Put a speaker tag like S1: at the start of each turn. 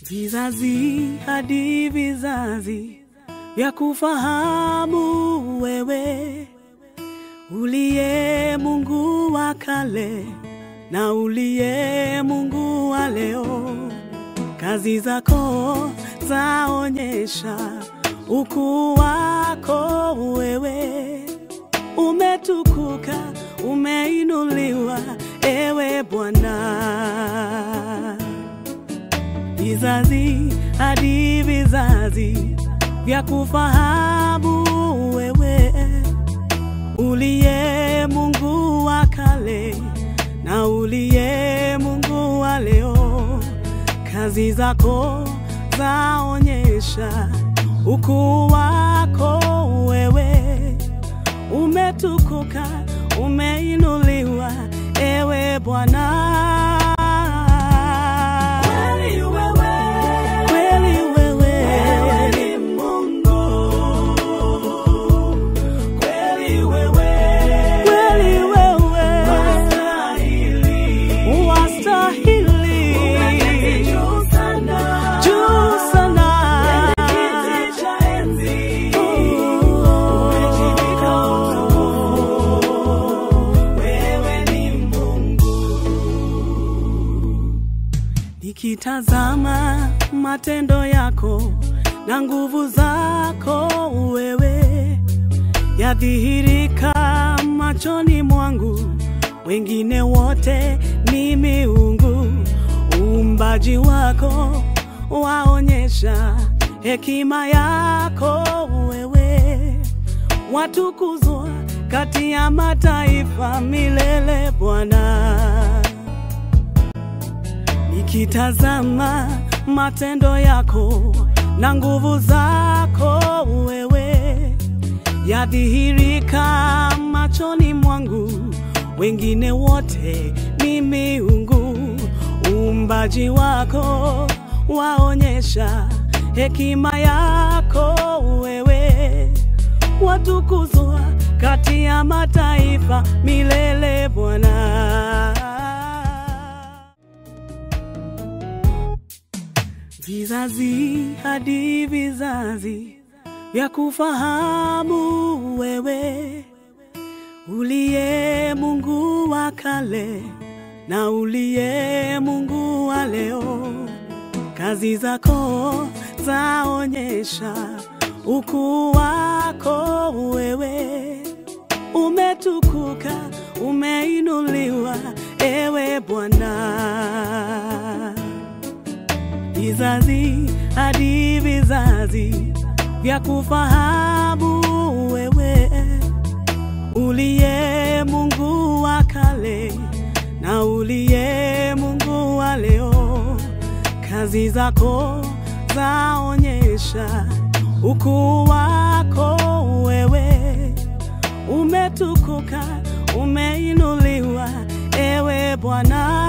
S1: Vizazi hadi vizazi vya kufahamu wewe uliye Mungu wa kale na uliye Mungu wa leo. Kazi zako zaonyesha ukuu wako wewe. Umetukuka, umeinuliwa ewe Bwana. Vizazi hadi vizazi vya kufahamu wewe uliye Mungu wa kale na uliye Mungu wa leo. Kazi zako zaonyesha ukuu wako wewe. Umetukuka, umeinuliwa ewe Bwana. Nikitazama matendo yako na nguvu zako wewe, yadhihirika machoni mwangu. Wengine wote ni miungu. Uumbaji wako waonyesha hekima yako wewe. Watukuzwa kati ya mataifa milele Bwana. Nikitazama matendo yako na nguvu zako wewe, yadhihirika machoni mwangu. Wengine wote ni miungu. Uumbaji wako waonyesha hekima yako wewe. Watukuzwa kati ya mataifa milele Bwana. Vizazi hadi vizazi vya kufahamu wewe uliye Mungu wa kale na uliye Mungu wa leo. Kazi zako zaonyesha ukuu wako wewe. Umetukuka, umeinuliwa ewe Bwana. Vizazi hadi vizazi vya kufahamu wewe uliye Mungu wa kale na uliye Mungu wa leo. Kazi zako zaonyesha ukuu wako wewe. Umetukuka, umeinuliwa ewe Bwana.